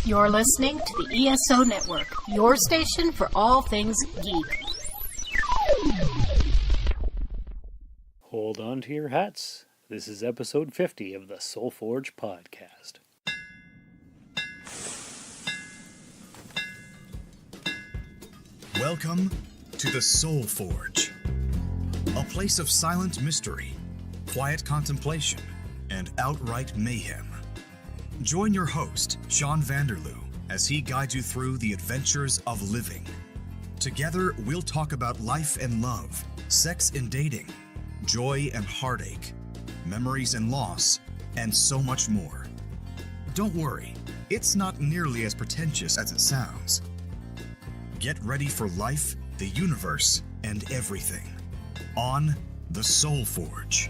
You're listening to the ESO Network, your station for all things geek. Hold on to your hats. This is episode 50 of the Soul Forge podcast. Welcome to the Soul Forge, a place of silent mystery, quiet contemplation, and outright mayhem. Join your host, Sean Vanderloo, as he guides you through the adventures of living. Together, we'll talk about life and love, sex and dating, joy and heartache, memories and loss, and so much more. Don't worry, it's not nearly as pretentious as it sounds. Get ready for life, the universe, and everything on the Soul Forge.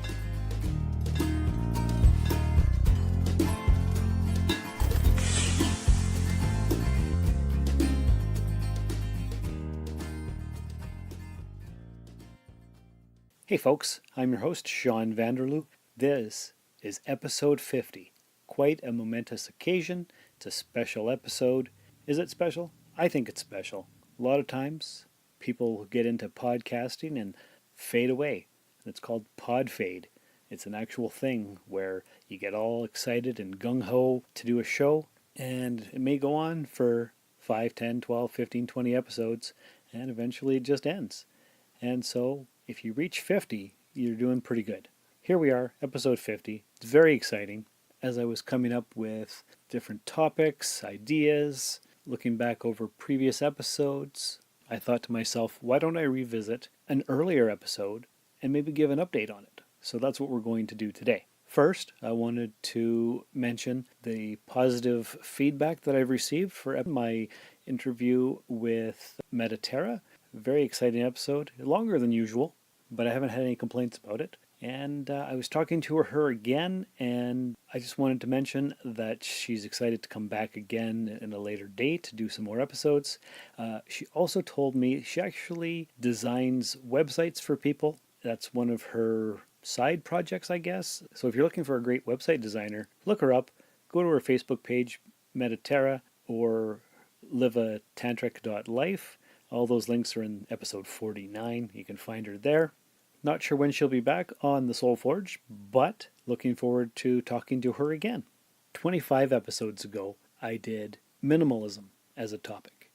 Hey folks, I'm your host, Sean Vanderloo. This is episode 50. Quite a momentous occasion. It's a special episode. Is it special? I think it's special. A lot of times, people get into podcasting and fade away. It's called pod fade. It's an actual thing where you get all excited and gung-ho to do a show, and it may go on for 5, 10, 12, 15, 20 episodes, and eventually it just ends. And so, if you reach 50, you're doing pretty good. Here we are, episode 50. It's very exciting. As I was coming up with different topics, ideas, looking back over previous episodes, I thought to myself, why don't I revisit an earlier episode and maybe give an update on it? So that's what we're going to do today. First, I wanted to mention the positive feedback that I've received for my interview with Mediterra. Very exciting episode, longer than usual, but I haven't had any complaints about it. And I was talking to her again, and I just wanted to mention that she's excited to come back again in a later date to do some more episodes. She also told me she actually designs websites for people. That's one of her side projects, I guess. So if you're looking for a great website designer, look her up. Go to her Facebook page, Mediterra, or livatantric.life. All those links are in episode 49. You can find her there. Not sure when she'll be back on the Soul Forge, but looking forward to talking to her again. 25 episodes ago, I did minimalism as a topic.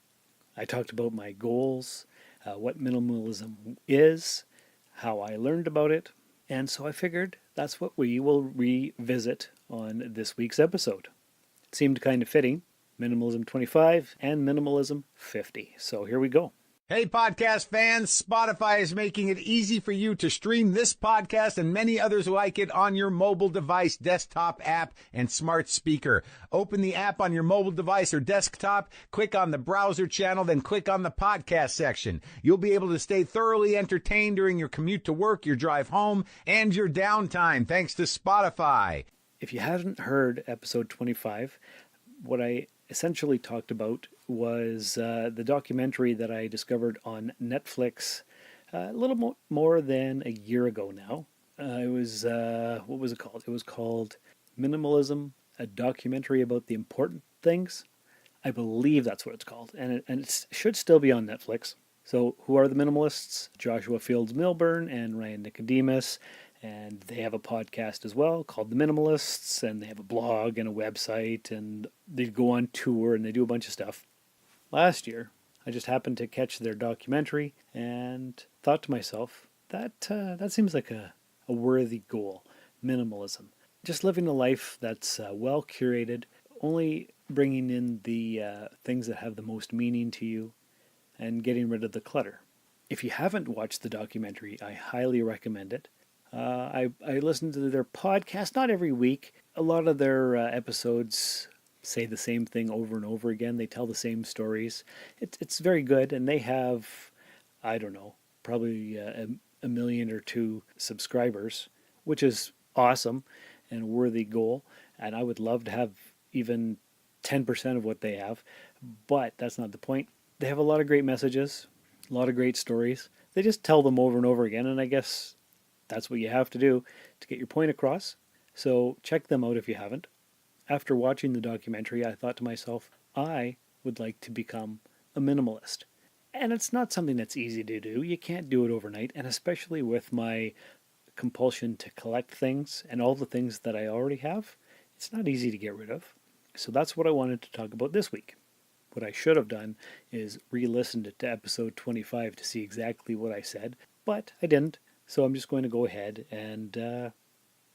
I talked about my goals, what minimalism is, how I learned about it, and so I figured that's what we will revisit on this week's episode. It seemed kind of fitting. Minimalism 25 and Minimalism 50. So here we go. Hey, podcast fans, Spotify is making it easy for you to stream this podcast and many others like it on your mobile device, desktop app, and smart speaker. Open the app on your mobile device or desktop, click on the browser channel, then click on the podcast section. You'll be able to stay thoroughly entertained during your commute to work, your drive home, and your downtime, thanks to Spotify. If you haven't heard episode 25, what I essentially talked about was the documentary that I discovered on Netflix a little more than a year ago now. It was, what was it called? It was called Minimalism, a documentary about the important things. I believe that's what it's called. And it should still be on Netflix. So who are the minimalists? Joshua Fields Milburn and Ryan Nicodemus. And they have a podcast as well called The Minimalists, and they have a blog and a website, and they go on tour, and they do a bunch of stuff. Last year, I just happened to catch their documentary and thought to myself, that seems like a worthy goal, minimalism. Just living a life that's well curated, only bringing in the things that have the most meaning to you, and getting rid of the clutter. If you haven't watched the documentary, I highly recommend it. I listen to their podcast, not every week. A lot of their episodes say the same thing over and over again. They tell the same stories. It's very good, and they have, I don't know, probably a million or two subscribers, which is awesome and a worthy goal. And I would love to have even 10% of what they have, but that's not the point. They have a lot of great messages, a lot of great stories. They just tell them over and over again, and I guess that's what you have to do to get your point across. So check them out if you haven't. After watching the documentary, I thought to myself, I would like to become a minimalist. And it's not something that's easy to do. You can't do it overnight, and especially with my compulsion to collect things and all the things that I already have, it's not easy to get rid of. So that's what I wanted to talk about this week. What I should have done is re-listened to episode 25 to see exactly what I said, but I didn't. So I'm just going to go ahead and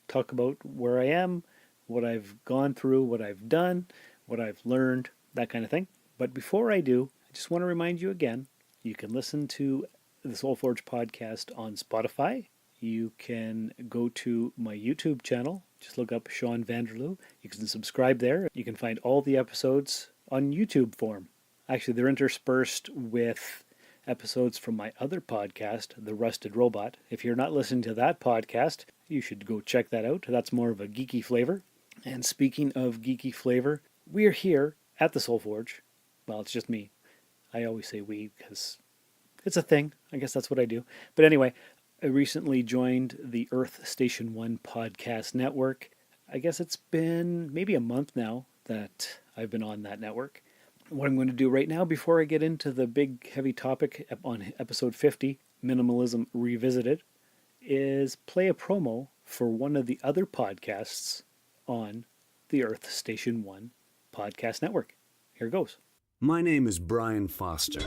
talk about where I am, what I've gone through, what I've done, what I've learned, that kind of thing. But before I do, I just want to remind you again, you can listen to the SoulForge podcast on Spotify. You can go to my YouTube channel. Just look up Sean Vanderloo. You can subscribe there. You can find all the episodes on YouTube form. Actually, they're interspersed with episodes from my other podcast, The Rusted Robot. If you're not listening to that podcast, you should go check that out. That's more of a geeky flavor. And speaking of geeky flavor, we're here at the SoulForge. Well, it's just me. I always say we because it's a thing. I guess that's what I do. But anyway, I recently joined the Earth Station 1 podcast network. I guess it's been maybe a month now that I've been on that network. What I'm going to do right now, before I get into the big heavy topic on episode 50, Minimalism Revisited, is play a promo for one of the other podcasts on the Earth Station 1 podcast network. Here goes. My name is Brian Foster.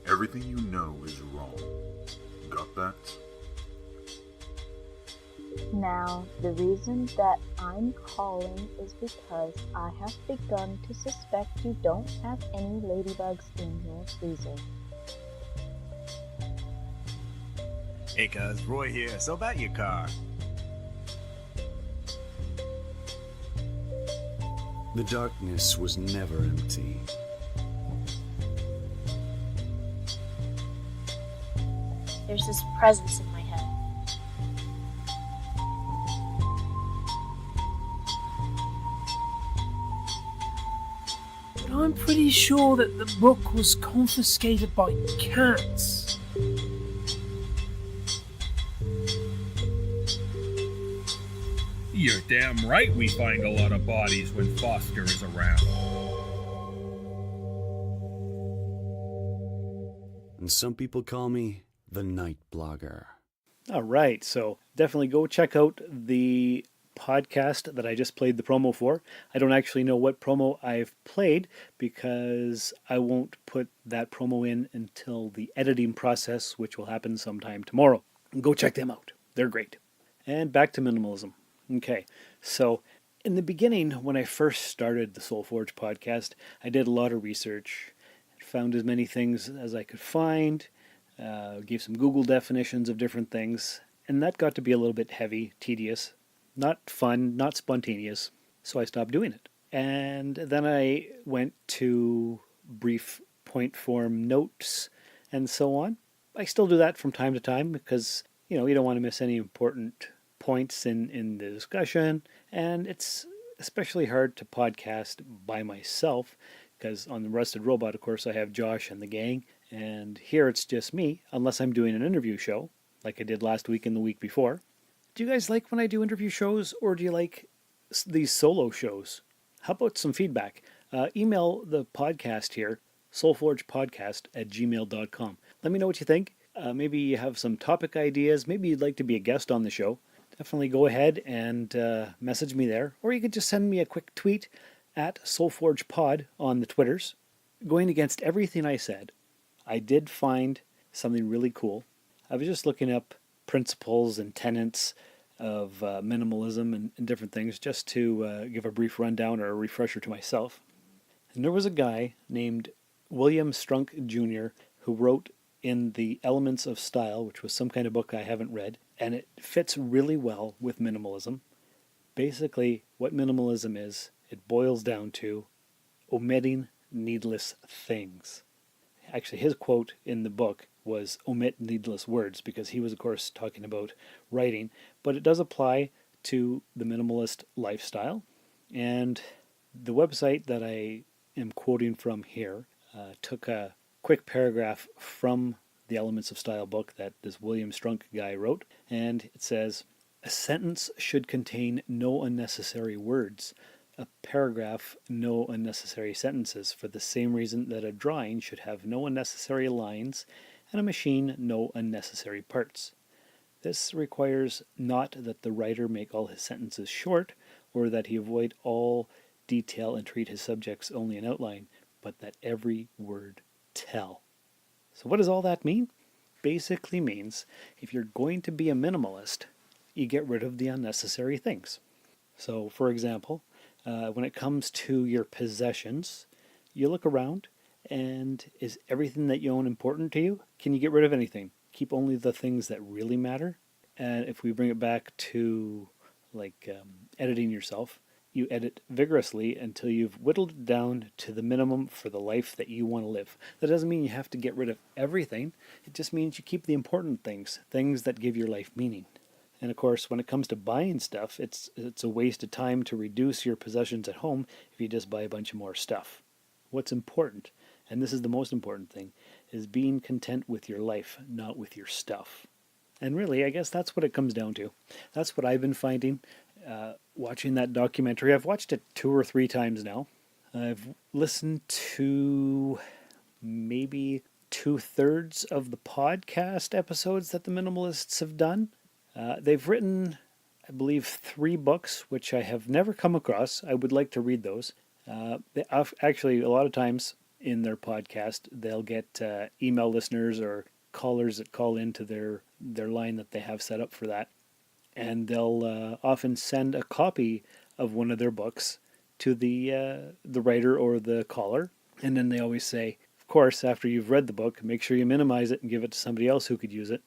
Everything you know is wrong. Got that? Now, the reason that I'm calling is because I have begun to suspect you don't have any ladybugs in your freezer. Hey cuz, Roy here. So about your car. The darkness was never empty. There's this presence in my head. But I'm pretty sure that the book was confiscated by cats. You're damn right we find a lot of bodies when Foster is around. And some people call me the Night Blogger. All right, so definitely go check out the podcast that I just played the promo for. I don't actually know what promo I've played because I won't put that promo in until the editing process, which will happen sometime tomorrow. Go check them out. They're great. And back to minimalism. Okay, so in the beginning, when I first started the SoulForge podcast, I did a lot of research, found as many things as I could find, gave some Google definitions of different things, and that got to be a little bit heavy, tedious, not fun, not spontaneous, so I stopped doing it. And then I went to brief point form notes and so on. I still do that from time to time because, you don't want to miss any important points in the discussion, and it's especially hard to podcast by myself because on the Rusted Robot, of course, I have Josh and the gang, and here it's just me, unless I'm doing an interview show, like I did last week and the week before. Do you guys like when I do interview shows, or do you like these solo shows? How about some feedback? Email the podcast here, soulforgepodcast@gmail.com. Let me know what you think. Maybe you have some topic ideas. Maybe you'd like to be a guest on the show. Definitely go ahead and message me there. Or you could just send me a quick tweet at SoulForgePod on the Twitters. Going against everything I said, I did find something really cool. I was just looking up principles and tenets of minimalism and different things just to give a brief rundown or a refresher to myself. And there was a guy named William Strunk Jr. who wrote in The Elements of Style, which was some kind of book I haven't read, and it fits really well with minimalism. Basically, what minimalism is, it boils down to omitting needless things. Actually, his quote in the book was omit needless words, because he was, of course, talking about writing, but it does apply to the minimalist lifestyle. And the website that I am quoting from here took a quick paragraph from the Elements of Style book that this William Strunk guy wrote, and it says, A sentence should contain no unnecessary words. A paragraph, no unnecessary sentences, for the same reason that a drawing should have no unnecessary lines, and a machine no unnecessary parts. This requires not that the writer make all his sentences short, or that he avoid all detail and treat his subjects only in outline, but that every word tell. So what does all that mean? Basically means if you're going to be a minimalist, you get rid of the unnecessary things. So, for example, when it comes to your possessions, you look around, and is everything that you own important to you? Can you get rid of anything? Keep only the things that really matter? And if we bring it back to editing yourself, you edit vigorously until you've whittled it down to the minimum for the life that you want to live. That doesn't mean you have to get rid of everything. It just means you keep the important things, things that give your life meaning. And of course, when it comes to buying stuff, it's a waste of time to reduce your possessions at home if you just buy a bunch of more stuff. What's important, and this is the most important thing, is being content with your life, not with your stuff. And really, I guess that's what it comes down to. That's what I've been finding watching that documentary. I've watched it 2 or 3 times now. I've listened to maybe 2/3 of the podcast episodes that the Minimalists have done. They've written, I believe, 3 books, which I have never come across. I would like to read those. Actually, a lot of times in their podcast, they'll get email listeners or callers that call into their line that they have set up for that. And they'll often send a copy of one of their books to the writer or the caller. And then they always say, of course, after you've read the book, make sure you minimize it and give it to somebody else who could use it.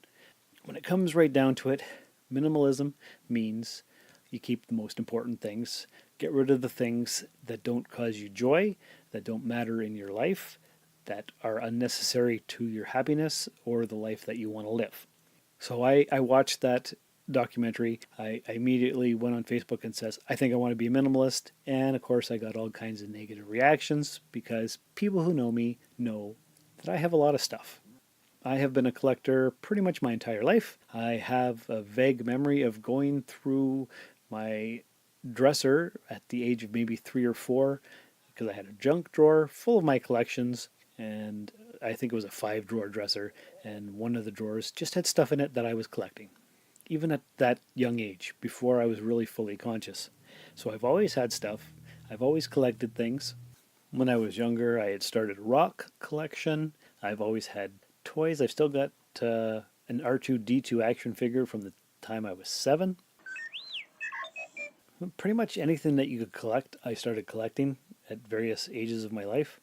When it comes right down to it, minimalism means you keep the most important things. Get rid of the things that don't cause you joy, that don't matter in your life, that are unnecessary to your happiness or the life that you want to live. So I watched that documentary. I immediately went on Facebook and says, I think I want to be a minimalist. And of course, I got all kinds of negative reactions because people who know me know that I have a lot of stuff. I have been a collector pretty much my entire life. I have a vague memory of going through my dresser at the age of maybe 3 or 4 because I had a junk drawer full of my collections, and I think it was a 5-drawer dresser, and one of the drawers just had stuff in it that I was collecting, even at that young age, before I was really fully conscious. So I've always had stuff. I've always collected things. When I was younger, I had started a rock collection. I've always had toys. I've still got an R2-D2 action figure from the time I was 7. Pretty much anything that you could collect, I started collecting at various ages of my life.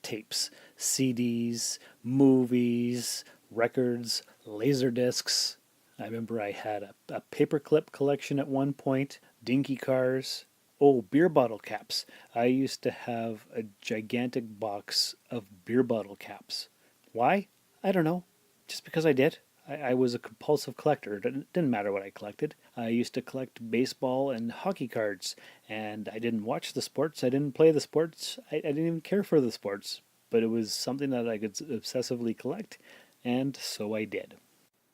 Tapes, CDs, movies, records, laser discs. I remember I had a paperclip collection at one point, dinky cars. Oh, beer bottle caps. I used to have a gigantic box of beer bottle caps. Why? I don't know. Just because I did. I was a compulsive collector. It didn't matter what I collected. I used to collect baseball and hockey cards, and I didn't watch the sports. I didn't play the sports. I didn't even care for the sports, but it was something that I could obsessively collect, and so I did.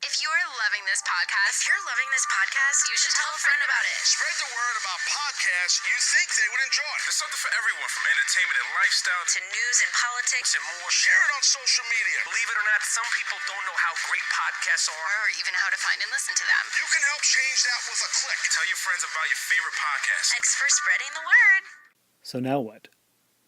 If you're loving this podcast, you should tell a friend about it. Spread the word about podcasts you think they would enjoy. There's something for everyone, from entertainment and lifestyle to news and politics and more. Share it on social media. Believe it or not, some people don't know how great podcasts are, or even how to find and listen to them. You can help change that with a click. Tell your friends about your favorite podcast. Thanks for spreading the word. So now what?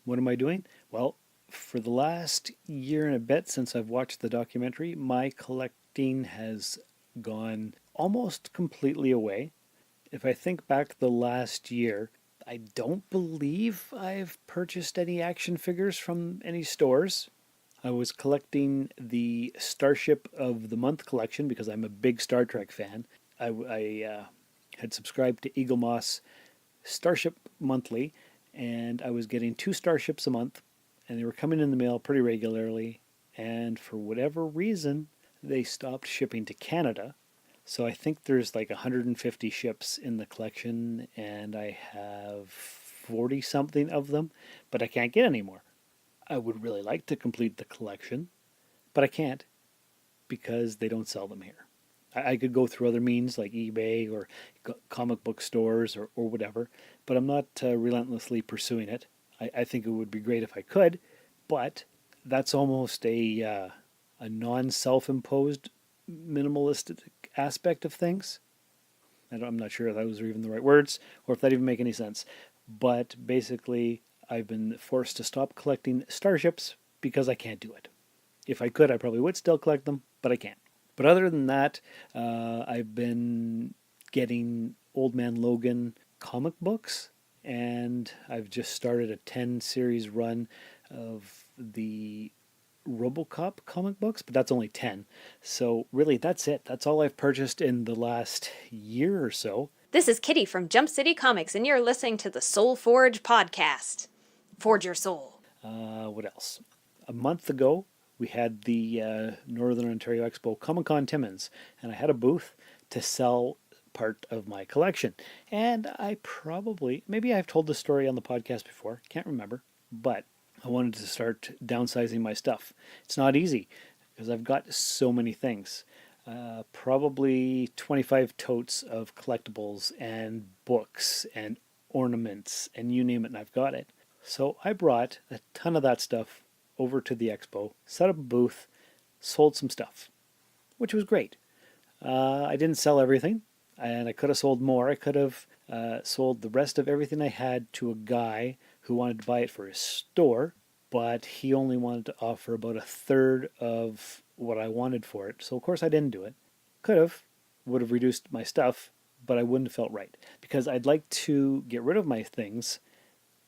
What am I doing? Well, for the last year and a bit since I've watched the documentary, my collecting has gone almost completely away. If I think back the last year, I don't believe I've purchased any action figures from any stores. I was collecting the Starship of the Month collection because I'm a big Star Trek fan. I had subscribed to Eagle Moss Starship Monthly, and I was getting 2 Starships a month, and they were coming in the mail pretty regularly, and for whatever reason, they stopped shipping to Canada. So I think there's like 150 ships in the collection, and I have 40 something of them, but I can't get any more. I would really like to complete the collection, but I can't because they don't sell them here. I could go through other means like eBay or comic book stores or whatever, but I'm not relentlessly pursuing it. I think it would be great if I could, but that's almost a non-self-imposed minimalistic aspect of things. I'm not sure if those are even the right words or if that even make any sense. But basically, I've been forced to stop collecting starships because I can't do it. If I could, I probably would still collect them, but I can't. But other than that, I've been getting Old Man Logan comic books, and I've just started a 10 series run of the RoboCop comic books, but that's only 10. So really, that's it. That's all I've purchased in the last year or so. This is Kitty from Jump City Comics, and you're listening to the Soul Forge podcast. Forge your soul. What else? A month ago, we had the Northern Ontario Expo Comic-Con Timmins, and I had a booth to sell part of my collection. And maybe I've told this story on the podcast before, can't remember, but I wanted to start downsizing my stuff. It's not easy because I've got so many things. Probably 25 totes of collectibles and books and ornaments and you name it, and I've got it. So I brought a ton of that stuff over to the expo, set up a booth, sold some stuff, which was great. I didn't sell everything, and I could have sold more. I could have sold the rest of everything I had to a guy who wanted to buy it for his store, but he only wanted to offer about a third of what I wanted for it. So of course I didn't do it. Would have reduced my stuff, but I wouldn't have felt right because I'd like to get rid of my things,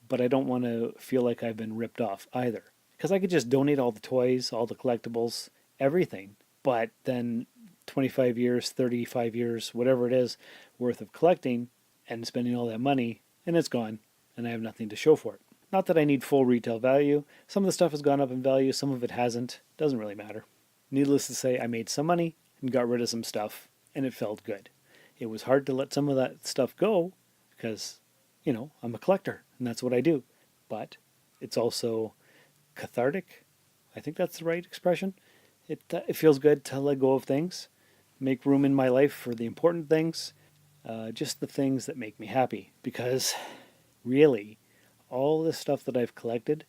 but I don't want to feel like I've been ripped off either. Because I could just donate all the toys, all the collectibles, everything, but then 25 years, 35 years, whatever it is, worth of collecting and spending all that money, and it's gone, and I have nothing to show for it. Not that I need full retail value. Some of the stuff has gone up in value, some of it hasn't. Doesn't really matter. Needless to say, I made some money and got rid of some stuff, and it felt good. It was hard to let some of that stuff go because, I'm a collector, and that's what I do. But it's also cathartic. I think that's the right expression. It feels good to let go of things, make room in my life for the important things, just the things that make me happy. Because really, all the stuff that I've collected,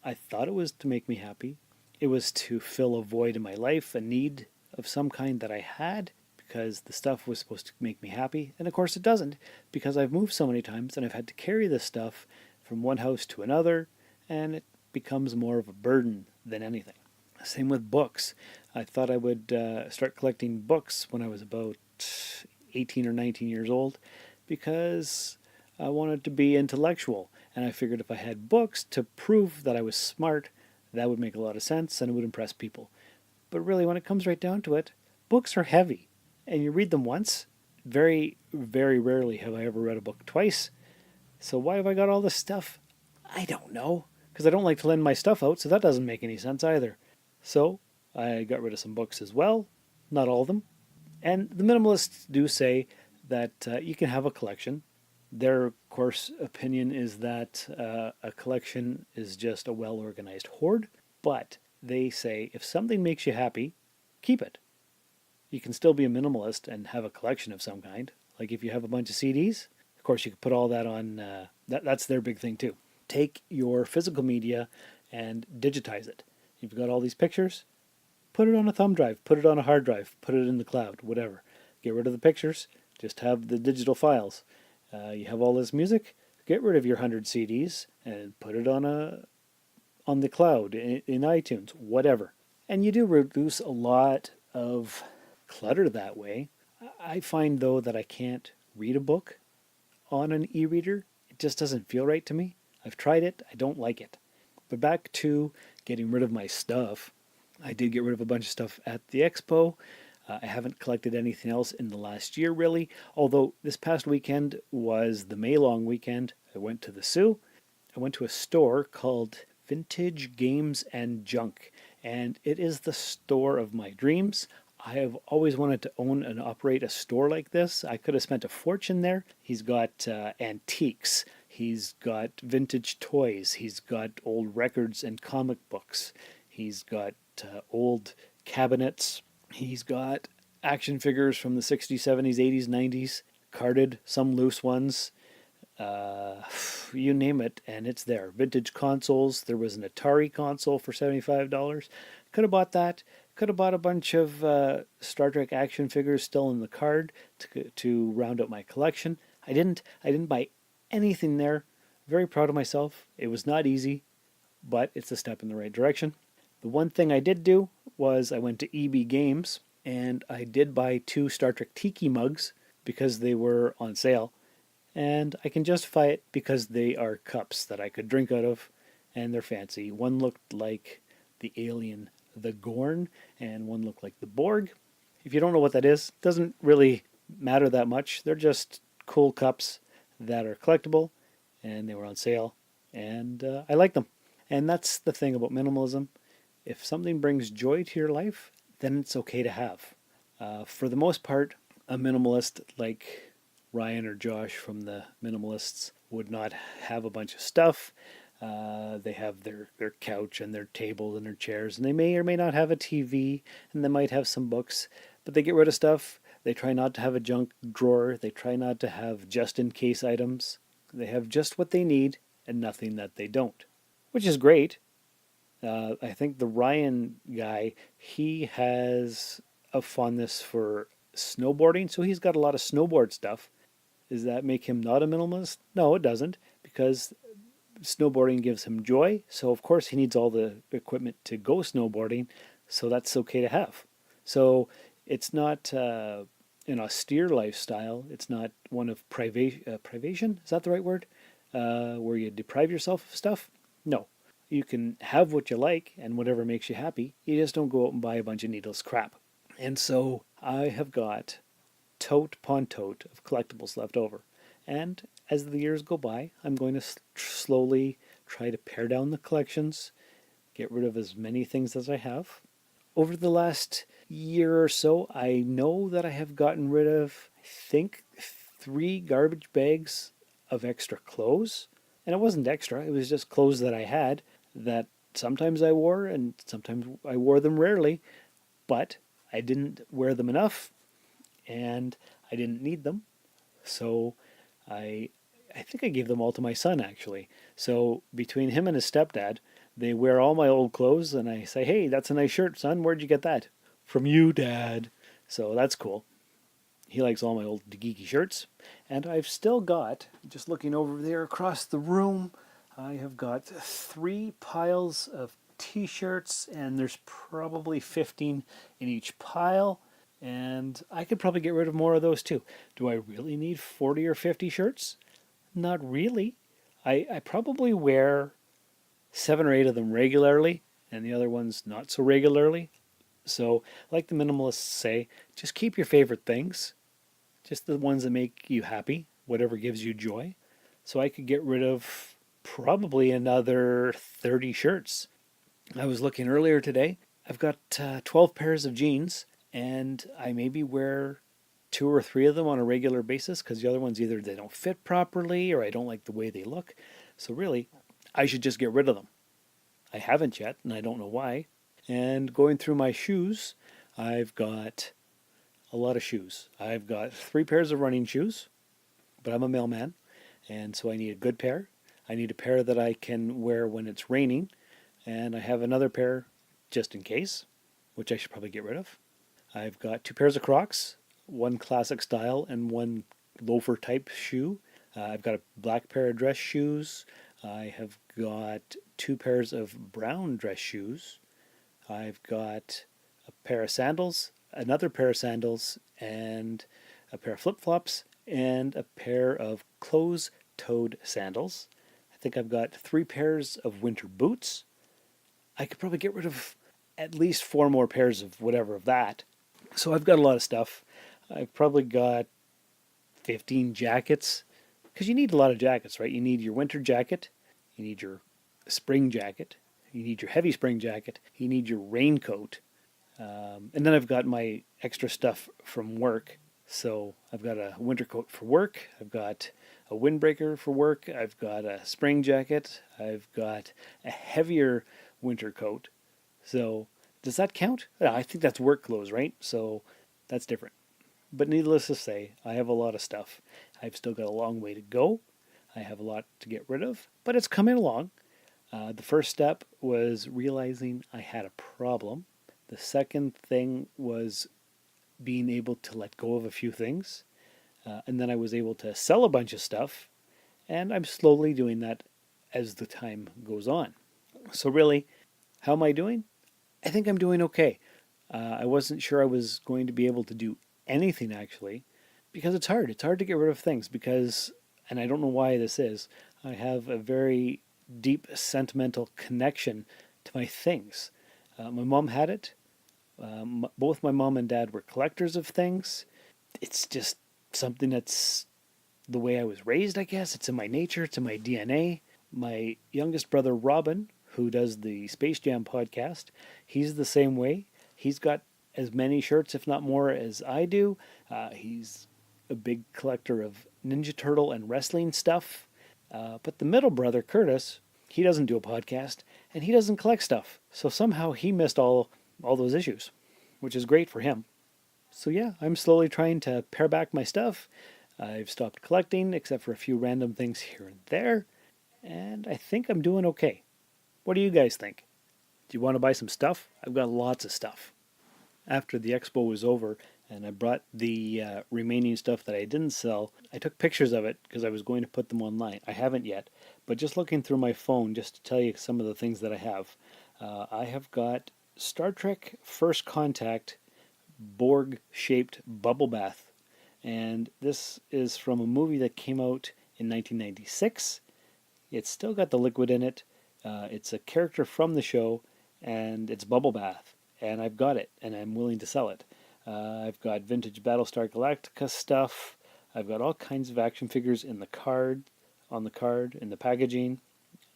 I thought it was to make me happy. It was to fill a void in my life, a need of some kind that I had, because the stuff was supposed to make me happy. And of course it doesn't, because I've moved so many times and I've had to carry this stuff from one house to another, and it becomes more of a burden than anything. Same with books. I thought I would start collecting books when I was about 18 or 19 years old because I wanted to be intellectual. And I figured if I had books to prove that I was smart, that would make a lot of sense and it would impress people. But really, when it comes right down to it, books are heavy. And you read them once. Very, very rarely have I ever read a book twice. So why have I got all this stuff? I don't know. Because I don't like to lend my stuff out, so that doesn't make any sense either. So I got rid of some books as well. Not all of them. And the minimalists do say that you can have a collection. Their, of course, opinion is that a collection is just a well-organized hoard. But they say if something makes you happy, keep it. You can still be a minimalist and have a collection of some kind. Like if you have a bunch of CDs, of course you could put all that on. That's their big thing too. Take your physical media and digitize it. You've got all these pictures, put it on a thumb drive, put it on a hard drive, put it in the cloud, whatever. Get rid of the pictures, just have the digital files. You have all this music, get rid of your 100 CDs and put it on the cloud, in iTunes, whatever. And you do reduce a lot of clutter that way. I find though that I can't read a book on an e-reader. It just doesn't feel right to me. I've tried it, I don't like it. But back to getting rid of my stuff. I did get rid of a bunch of stuff at the expo. I haven't collected anything else in the last year really, although this past weekend was the May long weekend. I went to the Sioux. I went to a store called Vintage Games and Junk, and it is the store of my dreams. I have always wanted to own and operate a store like this. I could have spent a fortune there. He's got antiques. He's got vintage toys. He's got old records and comic books. He's got old cabinets. He's got action figures from the 60s, 70s, 80s, 90s, carded, some loose ones, you name it, and it's there. Vintage consoles. There was an Atari console for $75. Could have bought that. Could have bought a bunch of Star Trek action figures still in the card to round out my collection. I didn't buy anything there. Very proud of myself. It was not easy, but it's a step in the right direction. The one thing I did do was I went to EB Games and I did buy 2 Star Trek Tiki mugs because they were on sale. And I can justify it because they are cups that I could drink out of, and they're fancy. One looked like the alien, the Gorn, and one looked like the Borg. If you don't know what that is, it doesn't really matter that much. They're just cool cups that are collectible, and they were on sale, and I like them. And that's the thing about minimalism. If something brings joy to your life, then it's okay to have. For the most part, a minimalist like Ryan or Josh from the Minimalists would not have a bunch of stuff. They have their couch and their table and their chairs, and they may or may not have a TV, and they might have some books, but they get rid of stuff. They try not to have a junk drawer. They try not to have just-in-case items. They have just what they need and nothing that they don't, which is great. I think the Ryan guy, he has a fondness for snowboarding, so he's got a lot of snowboard stuff. Does that make him not a minimalist? No, it doesn't, because snowboarding gives him joy. So, of course, he needs all the equipment to go snowboarding. So that's okay to have. So it's not an austere lifestyle. It's not one of privation. Is that the right word? Where you deprive yourself of stuff? No. You can have what you like and whatever makes you happy. You just don't go out and buy a bunch of needless crap. And so I have got tote upon tote of collectibles left over. And as the years go by, I'm going to slowly try to pare down the collections, get rid of as many things as I have. Over the last year or so, I know that I have gotten rid of, I think, 3 garbage bags of extra clothes. And it wasn't extra, it was just clothes that I had that sometimes I wore and sometimes I wore them rarely, but I didn't wear them enough and I didn't need them. So I think I gave them all to my son, actually. So between him and his stepdad, they wear all my old clothes, and I say, hey, that's a nice shirt, son. Where'd you get that? From you, Dad. So that's cool. He likes all my old geeky shirts. And I've still got, just looking over there across the room, I have got 3 piles of t-shirts, and there's probably 15 in each pile. And I could probably get rid of more of those too. Do I really need 40 or 50 shirts? Not really. I probably wear 7 or 8 of them regularly, and the other ones not so regularly. So, like the minimalists say, just keep your favorite things. Just the ones that make you happy, whatever gives you joy. So I could get rid of probably another 30 shirts. I was looking earlier today. I've got 12 pairs of jeans. And I maybe wear 2 or 3 of them on a regular basis because the other ones either they don't fit properly or I don't like the way they look. So really, I should just get rid of them. I haven't yet, and I don't know why. And going through my shoes, I've got a lot of shoes. I've got 3 pairs of running shoes, but I'm a mailman, and so I need a good pair. I need a pair that I can wear when it's raining, and I have another pair just in case, which I should probably get rid of. I've got 2 pairs of Crocs, 1 classic style and 1 loafer type shoe. I've got a black pair of dress shoes. I have got 2 pairs of brown dress shoes. I've got a pair of sandals, another pair of sandals, and a pair of flip-flops, and a pair of closed-toed sandals. I think I've got 3 pairs of winter boots. I could probably get rid of at least 4 more pairs of whatever of that. So I've got a lot of stuff. I've probably got 15 jackets, because you need a lot of jackets, right? You need your winter jacket, you need your spring jacket, you need your heavy spring jacket, you need your raincoat, and then I've got my extra stuff from work. So I've got a winter coat for work, I've got a windbreaker for work, I've got a spring jacket, I've got a heavier winter coat. So does that count? I think that's work clothes, right? So That's different. But needless to say, I have a lot of stuff. I've still got a long way to go. I have a lot to get rid of, but it's coming along. The first step was realizing I had a problem. The second thing was being able to let go of a few things. And then I was able to sell a bunch of stuff. And I'm slowly doing that as the time goes on. So really, how am I doing? I think I'm doing okay. I wasn't sure I was going to be able to do anything actually, because it's hard. It's hard to get rid of things because, and I don't know why this is, I have a very deep sentimental connection to my things. My mom had it. Both my mom and dad were collectors of things. It's just something that's the way I was raised, I guess. It's in my nature. It's in my DNA. My youngest brother, Robin, who does the Space Jam podcast, he's the same way. He's got as many shirts, if not more, as I do. He's a big collector of Ninja Turtle and wrestling stuff. But the middle brother, Curtis, he doesn't do a podcast, and he doesn't collect stuff. So somehow he missed all those issues, which is great for him. So yeah, I'm slowly trying to pare back my stuff. I've stopped collecting, except for a few random things here and there. And I think I'm doing okay. What do you guys think? Do you want to buy some stuff? I've got lots of stuff. After the expo was over and I brought the remaining stuff that I didn't sell, I took pictures of it because I was going to put them online. I haven't yet, but just looking through my phone just to tell you some of the things that I have got Star Trek First Contact Borg-shaped bubble bath. And this is from a movie that came out in 1996. It's still got the liquid in it. It's a character from the show, and it's bubble bath. And I've got it, and I'm willing to sell it. I've got vintage Battlestar Galactica stuff. I've got all kinds of action figures in the card, in the packaging.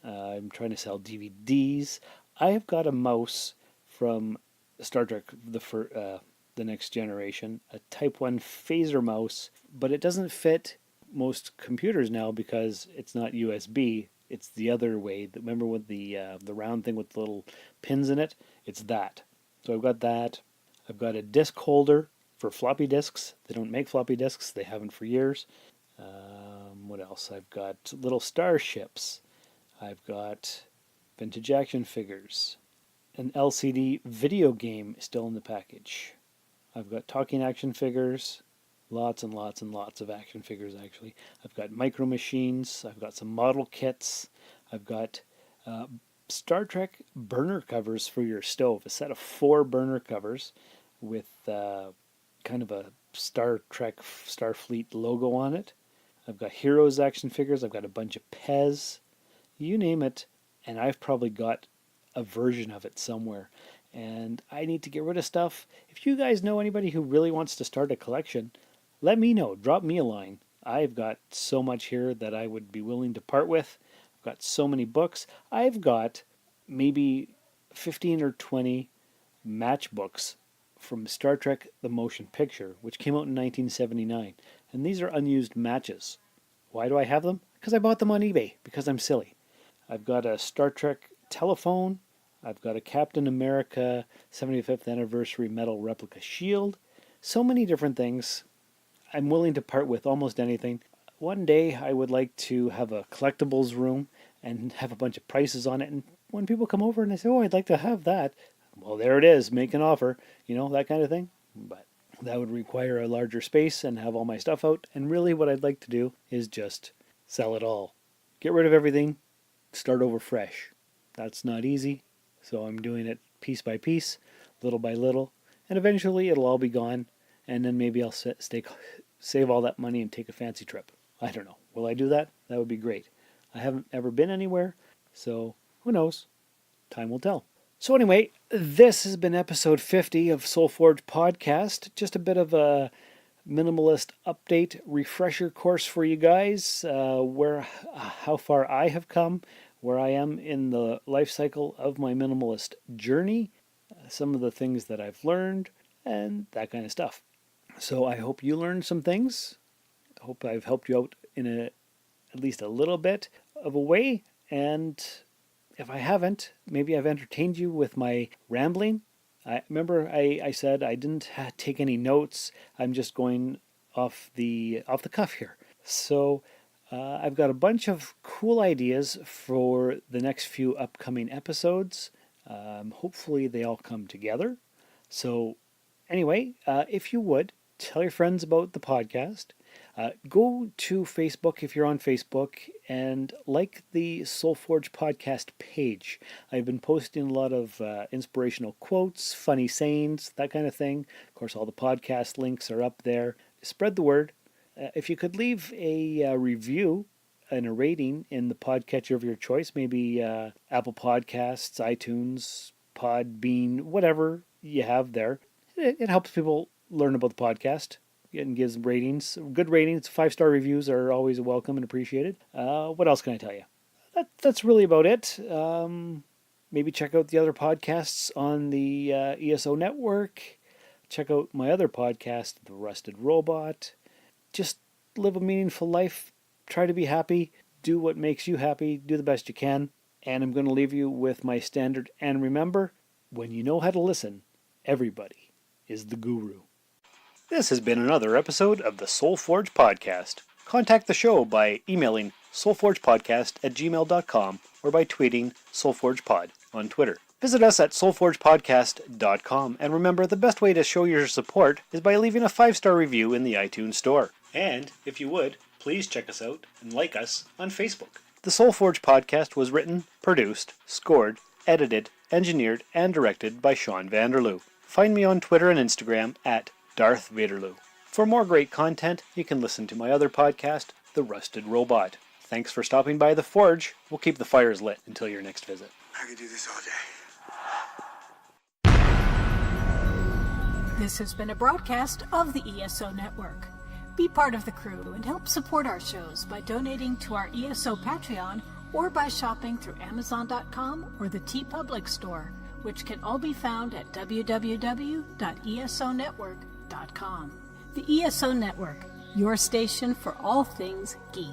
I'm trying to sell DVDs. I have got a mouse from Star Trek, the Next Generation, a Type 1 phaser mouse, but it doesn't fit most computers now because it's not USB. It's the other way. Remember with the round thing with the little pins in it? It's that. So I've got that. I've got a disc holder for floppy disks. They don't make floppy disks. They haven't for years. What else? I've got little starships. I've got vintage action figures. An LCD video game still in the package. I've got talking action figures. Lots and lots and lots of action figures, actually. I've got micro machines. I've got some model kits. I've got Star Trek burner covers for your stove. A set of 4 burner covers with kind of a Star Trek Starfleet logo on it. I've got Heroes action figures. I've got a bunch of Pez. You name it, and I've probably got a version of it somewhere. And I need to get rid of stuff. If you guys know anybody who really wants to start a collection, let me know. Drop me a line. I've got so much here that I would be willing to part with. I've got so many books. I've got maybe 15 or 20 matchbooks from Star Trek The Motion Picture, which came out in 1979. And these are unused matches. Why do I have them? Because I bought them on eBay, because I'm silly. I've got a Star Trek telephone. I've got a Captain America 75th Anniversary metal replica shield. So many different things. I'm willing to part with almost anything. One day I would like to have a collectibles room and have a bunch of prices on it. And when people come over and they say, oh, I'd like to have that. Well, there it is. Make an offer. That kind of thing. But that would require a larger space and have all my stuff out. And really what I'd like to do is just sell it all. Get rid of everything. Start over fresh. That's not easy. So I'm doing it piece by piece, little by little. And eventually it'll all be gone. And then maybe I'll save all that money and take a fancy trip. I don't know. Will I do that? That would be great. I haven't ever been anywhere, so who knows? Time will tell. So anyway, this has been episode 50 of Soulforge Podcast. Just a bit of a minimalist update, refresher course for you guys, how far I have come, where I am in the life cycle of my minimalist journey, some of the things that I've learned, and that kind of stuff. So I hope you learned some things. I hope I've helped you out in at least a little bit of a way. And if I haven't, maybe I've entertained you with my rambling. I remember I said I didn't take any notes. I'm just going off the cuff here. So I've got a bunch of cool ideas for the next few upcoming episodes. Hopefully they all come together. So anyway, if you would, tell your friends about the podcast. Go to Facebook if you're on Facebook and like the SoulForge podcast page. I've been posting a lot of inspirational quotes, funny sayings, that kind of thing. Of course, all the podcast links are up there. Spread the word. If you could leave a review and a rating in the podcatcher of your choice, maybe Apple Podcasts, iTunes, Podbean, whatever you have there, it helps people learn about the podcast. And gives ratings. Good ratings, 5-star reviews are always welcome and appreciated. What else can I tell you? That's really about it. Maybe check out the other podcasts on the ESO network. Check out my other podcast, The Rusted Robot. Just live a meaningful life. Try to be happy. Do what makes you happy. Do the best you can. And I'm going to leave you with my standard. And remember, when you know how to listen, everybody is the guru. This has been another episode of the SoulForge Podcast. Contact the show by emailing soulforgepodcast@gmail.com or by tweeting SoulForgePod on Twitter. Visit us at soulforgepodcast.com, and remember, the best way to show your support is by leaving a 5-star review in the iTunes Store. And, if you would, please check us out and like us on Facebook. The SoulForge Podcast was written, produced, scored, edited, engineered, and directed by Sean Vanderloo. Find me on Twitter and Instagram at Darth Vaderloo. For more great content, you can listen to my other podcast, The Rusted Robot. Thanks for stopping by the Forge. We'll keep the fires lit until your next visit. I could do this all day. This has been a broadcast of the ESO Network. Be part of the crew and help support our shows by donating to our ESO Patreon or by shopping through Amazon.com or the TeePublic Store, which can all be found at www.esonetwork.com. The ESO Network, your station for all things geek.